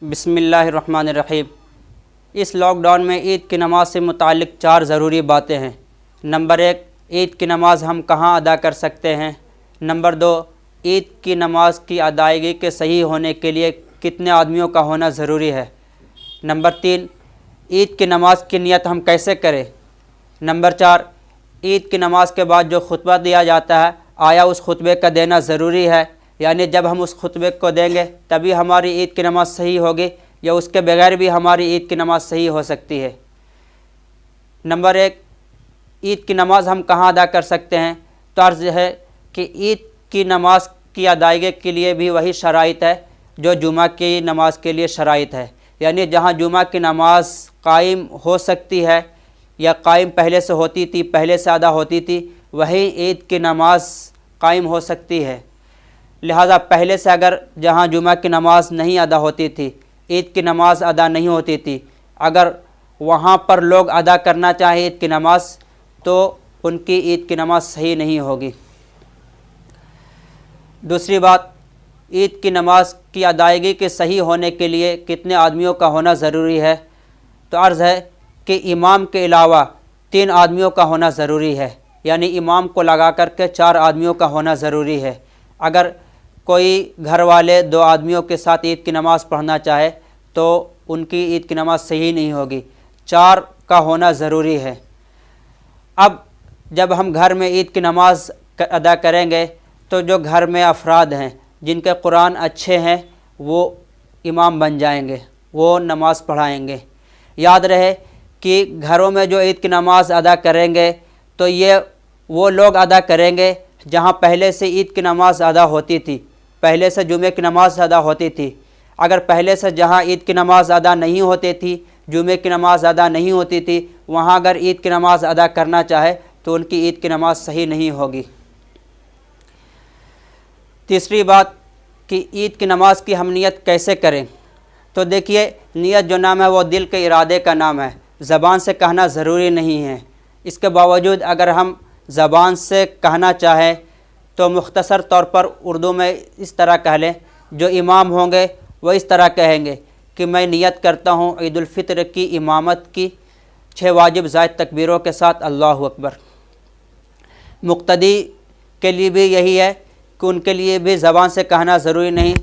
بسم اللہ الرحمن الرحیم۔ اس لاک ڈاؤن میں عید کی نماز سے متعلق 4 ضروری باتیں ہیں۔ نمبر 1، عید کی نماز ہم کہاں ادا کر سکتے ہیں۔ نمبر 2، عید کی نماز کی ادائیگی کے صحیح ہونے کے لیے کتنے آدمیوں کا ہونا ضروری ہے۔ نمبر 3، عید کی نماز کی نیت ہم کیسے کریں۔ نمبر 4، عید کی نماز کے بعد جو خطبہ دیا جاتا ہے آیا اس خطبے کا دینا ضروری ہے، یعنی جب ہم اس خطبے کو دیں گے تبھی ہماری عید کی نماز صحیح ہوگی یا اس کے بغیر بھی ہماری عید کی نماز صحیح ہو سکتی ہے۔ نمبر 1، عید کی نماز ہم کہاں ادا کر سکتے ہیں، تو عرض ہے کہ عید کی نماز کی ادائیگی کے لیے بھی وہی شرائط ہے جو جمعہ کی نماز کے لیے شرائط ہے، یعنی جہاں جمعہ کی نماز قائم ہو سکتی ہے یا قائم پہلے سے ہوتی تھی، پہلے سے ادا ہوتی تھی، وہی عید کی نماز قائم ہو سکتی ہے۔ لہٰذا پہلے سے اگر جہاں جمعہ کی نماز نہیں ادا ہوتی تھی، عید کی نماز ادا نہیں ہوتی تھی، اگر وہاں پر لوگ ادا کرنا چاہیں عید کی نماز تو ان کی عید کی نماز صحیح نہیں ہوگی۔ دوسری بات، عید کی نماز کی ادائیگی کے صحیح ہونے کے لیے کتنے آدمیوں کا ہونا ضروری ہے، تو عرض ہے کہ امام کے علاوہ 3 آدمیوں کا ہونا ضروری ہے، یعنی امام کو لگا کر کے 4 آدمیوں کا ہونا ضروری ہے۔ اگر کوئی گھر والے 2 آدمیوں کے ساتھ عید کی نماز پڑھنا چاہے تو ان کی عید کی نماز صحیح نہیں ہوگی، 4 کا ہونا ضروری ہے۔ اب جب ہم گھر میں عید کی نماز ادا کریں گے تو جو گھر میں افراد ہیں جن کے قرآن اچھے ہیں وہ امام بن جائیں گے، وہ نماز پڑھائیں گے۔ یاد رہے کہ گھروں میں جو عید کی نماز ادا کریں گے تو یہ وہ لوگ ادا کریں گے جہاں پہلے سے عید کی نماز ادا ہوتی تھی، پہلے سے جمعے کی نماز ادا ہوتی تھی۔ اگر پہلے سے جہاں عید کی نماز ادا نہیں ہوتی تھی، جمعے کی نماز ادا نہیں ہوتی تھی، وہاں اگر عید کی نماز ادا کرنا چاہے تو ان کی عید کی نماز صحیح نہیں ہوگی۔ تیسری بات کہ عید کی نماز کی ہم نیت کیسے کریں، تو دیکھیے نیت جو نام ہے وہ دل کے ارادے کا نام ہے، زبان سے کہنا ضروری نہیں ہے۔ اس کے باوجود اگر ہم زبان سے کہنا چاہیں تو مختصر طور پر اردو میں اس طرح کہہ لیں، جو امام ہوں گے وہ اس طرح کہیں گے کہ میں نیت کرتا ہوں عید الفطر کی امامت کی 6 واجب زائد تکبیروں کے ساتھ، اللہ اکبر۔ مقتدی کے لیے بھی یہی ہے کہ ان کے لیے بھی زبان سے کہنا ضروری نہیں،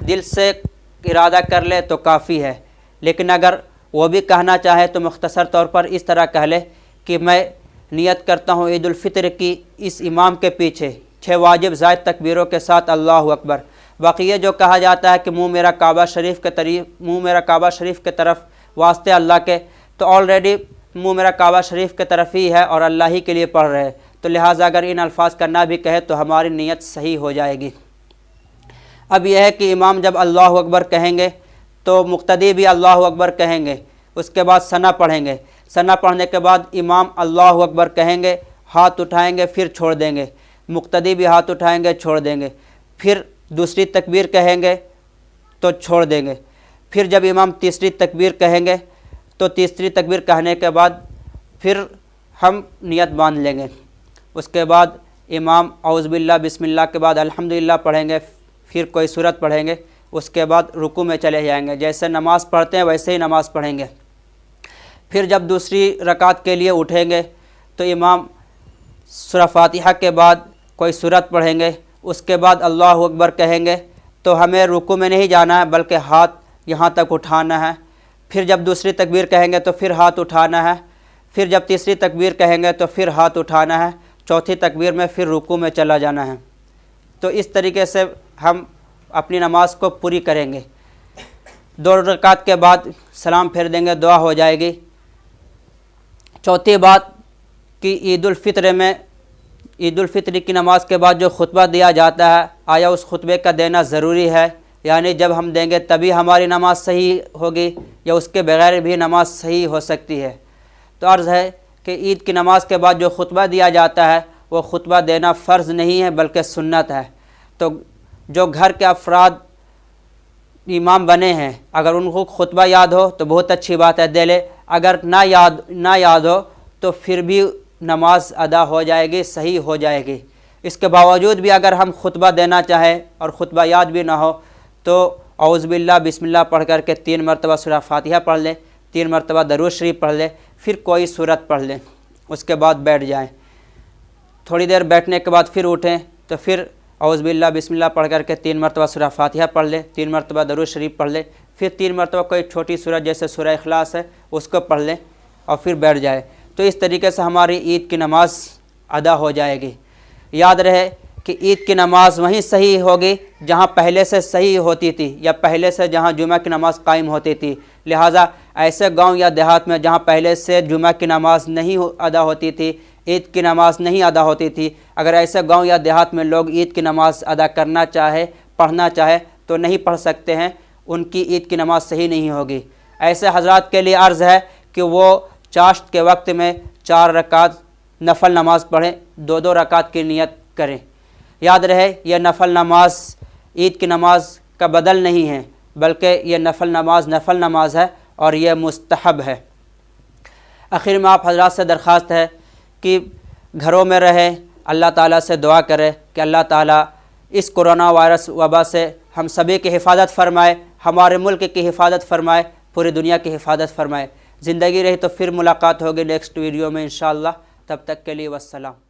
دل سے ارادہ کر لے تو کافی ہے، لیکن اگر وہ بھی کہنا چاہے تو مختصر طور پر اس طرح کہہ لے کہ میں نیت کرتا ہوں عید الفطر کی اس امام کے پیچھے 6 واجب زائد تکبیروں کے ساتھ، اللہ اکبر۔ باقی یہ جو کہا جاتا ہے کہ منہ میرا کعبہ شریف کے طرف واسطے اللہ کے، تو آلریڈی منہ میرا کعبہ شریف کے طرف ہی ہے اور اللہ ہی کے لیے پڑھ رہے ہیں، تو لہٰذا اگر ان الفاظ کا نہ بھی کہے تو ہماری نیت صحیح ہو جائے گی۔ اب یہ ہے کہ امام جب اللہ اکبر کہیں گے تو مقتدی بھی اللہ اکبر کہیں گے، اس کے بعد ثنا پڑھیں گے، ثنا پڑھنے کے بعد امام اللہ اکبر کہیں گے، ہاتھ اٹھائیں گے، پھر چھوڑ دیں گے، مقتدی بھی ہاتھ اٹھائیں گے، چھوڑ دیں گے، پھر دوسری تکبیر کہیں گے تو چھوڑ دیں گے، پھر جب امام تیسری تکبیر کہیں گے تو تیسری تکبیر کہنے کے بعد پھر ہم نیت باندھ لیں گے۔ اس کے بعد امام اعوذ باللہ بسم اللہ کے بعد الحمدللہ پڑھیں گے، پھر کوئی سورت پڑھیں گے، اس کے بعد رکوع میں چلے جائیں گے، جیسے نماز پڑھتے ہیں ویسے ہی نماز پڑھیں گے۔ پھر جب دوسری رکعت کے لیے اٹھیں گے تو امام سورہ فاتحہ کے بعد کوئی سورت پڑھیں گے، اس کے بعد اللہ اکبر کہیں گے، تو ہمیں رکوع میں نہیں جانا ہے بلکہ ہاتھ یہاں تک اٹھانا ہے۔ پھر جب دوسری تکبیر کہیں گے تو پھر ہاتھ اٹھانا ہے، پھر جب تیسری تکبیر کہیں گے تو پھر ہاتھ اٹھانا ہے، چوتھی تکبیر میں پھر رکوع میں چلا جانا ہے۔ تو اس طریقے سے ہم اپنی نماز کو پوری کریں گے۔ 2 رکعت کے بعد سلام پھیر دیں گے، دعا ہو جائے گی۔ چوتھی بات کہ عید الفطر کی نماز کے بعد جو خطبہ دیا جاتا ہے آیا اس خطبے کا دینا ضروری ہے، یعنی جب ہم دیں گے تبھی ہماری نماز صحیح ہوگی یا اس کے بغیر بھی نماز صحیح ہو سکتی ہے۔ تو عرض ہے کہ عید کی نماز کے بعد جو خطبہ دیا جاتا ہے وہ خطبہ دینا فرض نہیں ہے بلکہ سنت ہے۔ تو جو گھر کے افراد امام بنے ہیں اگر ان کو خطبہ یاد ہو تو بہت اچھی بات ہے، دے لے، اگر نہ یاد ہو تو پھر بھی نماز ادا ہو جائے گی، صحیح ہو جائے گی۔ اس کے باوجود بھی اگر ہم خطبہ دینا چاہیں اور خطبہ یاد بھی نہ ہو تو اعوذ باللہ بسم اللہ پڑھ کر کے 3 مرتبہ سورہ فاتحہ پڑھ لیں، 3 مرتبہ درود شریف پڑھ لیں، پھر کوئی سورت پڑھ لیں، اس کے بعد بیٹھ جائیں۔ تھوڑی دیر بیٹھنے کے بعد پھر اٹھیں تو پھر اعوذ باللہ بسم اللہ پڑھ کر کے 3 مرتبہ سورہ فاتحہ پڑھ لیں، 3 مرتبہ درود شریف پڑھ لیں، پھر 3 مرتبہ کوئی چھوٹی سورت جیسے سورہ اخلاص ہے اس کو پڑھ لیں اور پھر بیٹھ جائے۔ تو اس طریقے سے ہماری عید کی نماز ادا ہو جائے گی۔ یاد رہے کہ عید کی نماز وہیں صحیح ہوگی جہاں پہلے سے صحیح ہوتی تھی، یا پہلے سے جہاں جمعہ کی نماز قائم ہوتی تھی۔ لہٰذا ایسے گاؤں یا دیہات میں جہاں پہلے سے جمعہ کی نماز نہیں ادا ہوتی تھی، عید کی نماز نہیں ادا ہوتی تھی، اگر ایسے گاؤں یا دیہات میں لوگ عید کی نماز ادا کرنا چاہے، پڑھنا چاہے تو نہیں پڑھ سکتے ہیں، ان کی عید کی نماز صحیح نہیں ہوگی۔ ایسے حضرات کے لیے عرض ہے کہ وہ چاشت کے وقت میں 4 رکعت نفل نماز پڑھیں، 2 رکعت کی نیت کریں۔ یاد رہے یہ نفل نماز عید کی نماز کا بدل نہیں ہے، بلکہ یہ نفل نماز ہے اور یہ مستحب ہے۔ آخر میں آپ حضرات سے درخواست ہے کہ گھروں میں رہیں، اللہ تعالیٰ سے دعا کرے کہ اللہ تعالیٰ اس کرونا وائرس وبا سے ہم سبھی کی حفاظت فرمائے، ہمارے ملک کی حفاظت فرمائے، پوری دنیا کی حفاظت فرمائے۔ زندگی رہی تو پھر ملاقات ہوگی نیکسٹ ویڈیو میں انشاءاللہ، تب تک کے لیے والسلام۔